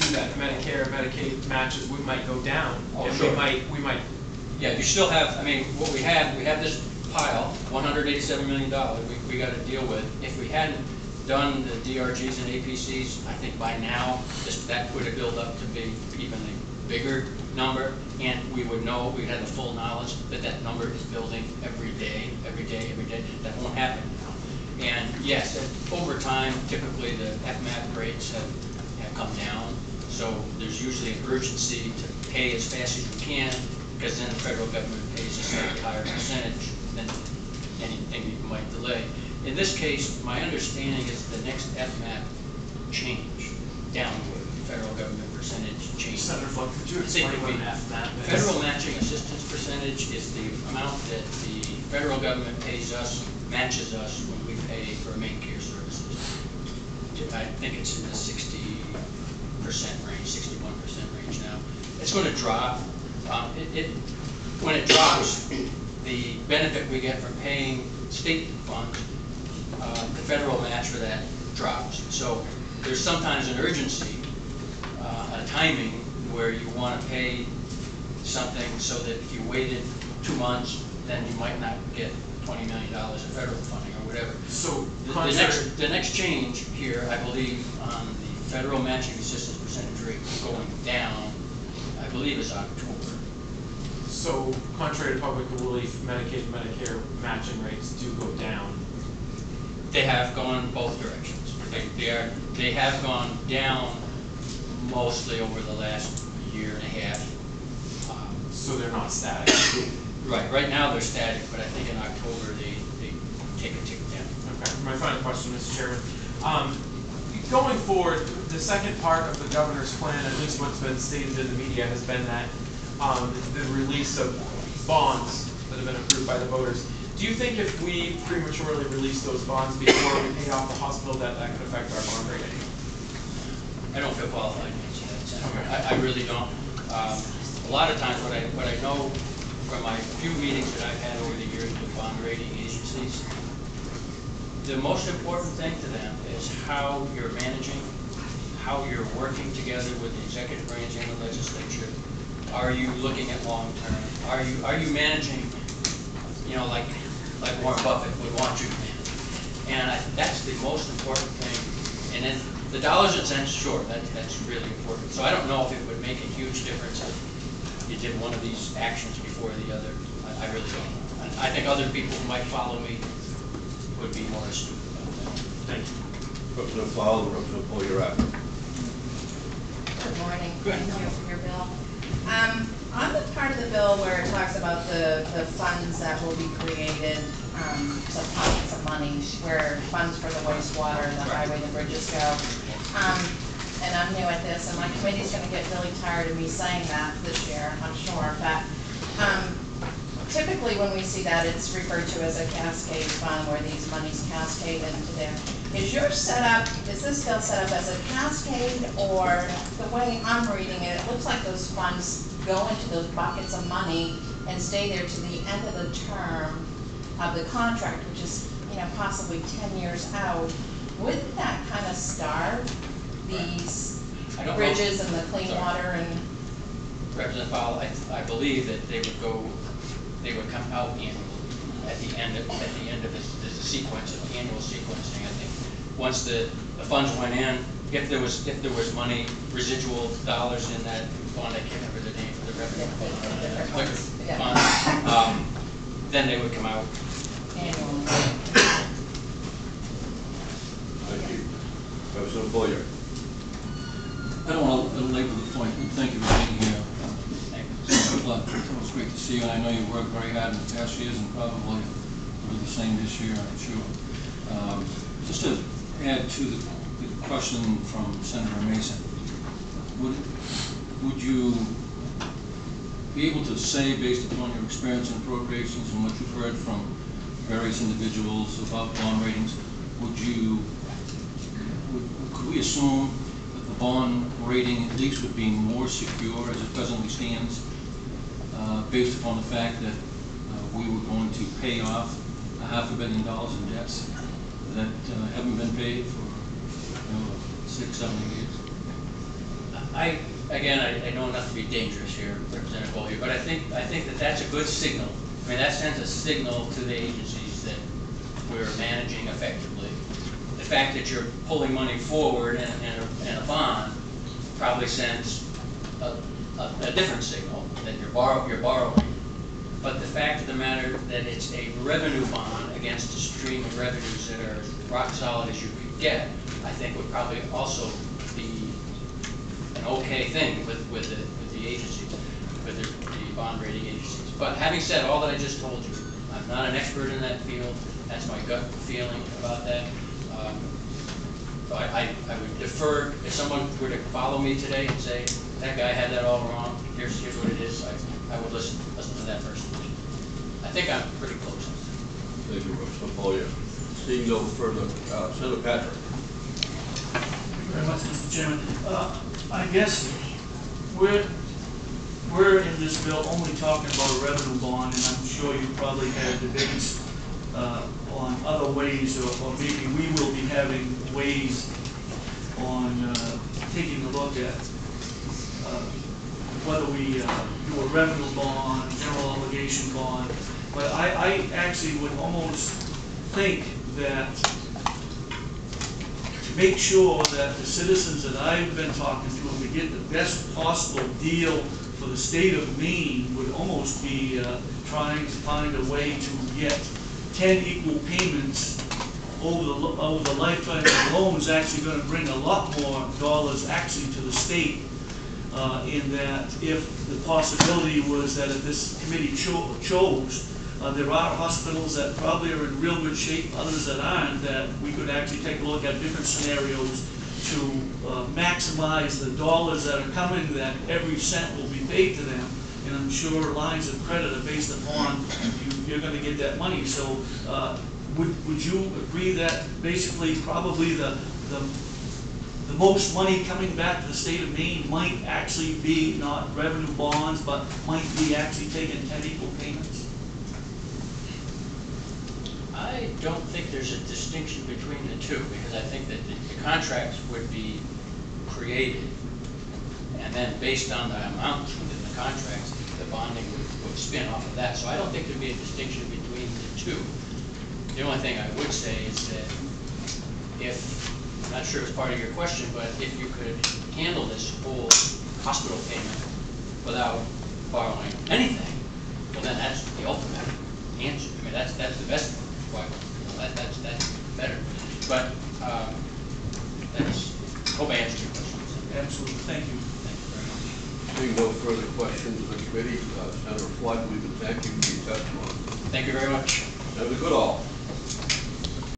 see that Medicare, Medicaid matches, we might go down. Oh, and sure. we might. Yeah, you still have, I mean, what we have this pile, $187 million we got to deal with. If we hadn't done the DRGs and APCs, I think by now, that would have built up to be even a bigger number, and we would know, we'd have the full knowledge that that number is building every day. That won't happen now. And yes, over time, typically the FMAP rates have come down, so there's usually an urgency to pay as fast as you can, because then the federal government pays a slightly higher percentage than anything you might delay. In this case, my understanding is the next FMAP change downward, federal government percentage change. Senator Fluck, could you explain what an FMAP is? Federal matching assistance percentage is the amount that the federal government pays us, matches us when we pay for main care services. I think it's in the 60% range, 61% range now. It's going to drop. When it drops, the benefit we get from paying state funds, the federal match for that drops. So there's sometimes an urgency, a timing where you want to pay something so that if you waited 2 months, then you might not get $20 million in federal funding or whatever. So the next change here, I believe, on the federal matching assistance percentage rate going down, I believe is October. So contrary to public belief, Medicaid and Medicare matching rates do go down. They have gone both directions. They have gone down mostly over the last year and a half. So they're not static. Right. Right now they're static, but I think in October they take a tick down. Okay. My final question, Mr. Chairman. Going forward, the second part of the governor's plan, at least what's been stated in the media, has been that the release of bonds that have been approved by the voters. Do you think if we prematurely release those bonds before we pay off the hospital debt, that could affect our bond rating? I don't feel qualified to answer that, Senator. Okay. I really don't. A lot of times what I know from my few meetings that I've had over the years with bond rating agencies, the most important thing to them is how you're managing, how you're working together with the executive branch and the legislature. Are you looking at long term? Are you managing, you know, like Warren Buffett would want you to manage? And that's the most important thing. And then the dollars and cents, sure, that's really important. So I don't know if it would make a huge difference if you did one of these actions before the other. I really don't know. And I think other people who might follow me would be more astute about that. Thank you. Representative Fowler, Representative Paul, you're up. Good morning. Good. Thank you for your bill. On the part of the bill where it talks about the funds that will be created, some pockets of money, where funds for the wastewater, the highway, the bridges go. And I'm new at this, and my committee's going to get really tired of me saying that this year, I'm sure. But typically when we see that, it's referred to as a cascade fund, where these monies cascade into there. Is this bill set up as a cascade, or the way I'm reading it, it looks like those funds go into those buckets of money and stay there to the end of the term of the contract, which is, you know, possibly 10 years out. Wouldn't that kind of starve these bridges and the clean water and? Representative Fowler, I believe that they would come out annually at the end of the sequence, of the annual sequencing. I think once the funds went in, if there was money, residual dollars in that fund, I can't remember the name of the revenue fund, then they would come out Annually. Thank you. Representative Boyer. I don't want to belabor the point, but thank you for being here. Good luck. It was great to see you, and I know you worked very hard in the past years, and probably will do the same this year, I'm sure. Just to add to the question from Senator Mason, would you be able to say, based upon your experience in appropriations and what you've heard from various individuals about bond ratings, could we assume that the bond rating at least would be more secure as it presently stands, based upon the fact that we were going to pay off $500 million in debts that haven't been paid for 6-7 years? I know enough to be dangerous here, Representative Bollier, but I think that that's a good signal. I mean, that sends a signal to the agencies that we're managing effectively. The fact that you're pulling money forward in a bond probably sends a different signal, that you're borrowing. But the fact of the matter that it's a revenue bond against a stream of revenues that are as rock solid as you could get, I think would probably also be an okay thing with the agencies, with the bond rating agencies. But having said all that I just told you, I'm not an expert in that field. That's my gut feeling about that. So I would defer, if someone were to follow me today and say, that guy had that all wrong, here's what it is, I would listen to that person. I think I'm pretty close. Thank you, Representative Bollier. Seeing no further, Senator Patrick. Thank you very much, Mr. Chairman. I guess we're in this bill only talking about a revenue bond, and I'm sure you probably had debates on other ways, or maybe we will be having ways on taking a look at whether we do a revenue bond, general obligation bond. But I actually would almost think that to make sure that the citizens that I've been talking to, and we get the best possible deal for the state of Maine, would almost be trying to find a way to get 10 equal payments over the lifetime of the loan is actually going to bring a lot more dollars actually to the state. In that, if the possibility was that if this committee chose, there are hospitals that probably are in real good shape, others that aren't, that we could actually take a look at different scenarios to maximize the dollars that are coming, that every cent will be paid to them. And I'm sure lines of credit are based upon you're going to get that money. So would you agree that basically probably the most money coming back to the state of Maine might actually be not revenue bonds, but might be actually taking 10 equal payments? I don't think there's a distinction between the two, because I think that the contracts would be created, and then based on the amounts within the contracts, the bonding would spin off of that. So I don't think there'd be a distinction between the two. The only thing I would say is that if, I'm not sure it's part of your question, but if you could handle this whole hospital payment without borrowing anything, well then that's the ultimate answer. I mean, that's the best one. That's better. But hope I answered your question. Absolutely. Thank you. Thank you very much. Seeing no further questions of the committee, Senator Flood, we would thank you for your testimony. Thank you very much. Senator Goodall.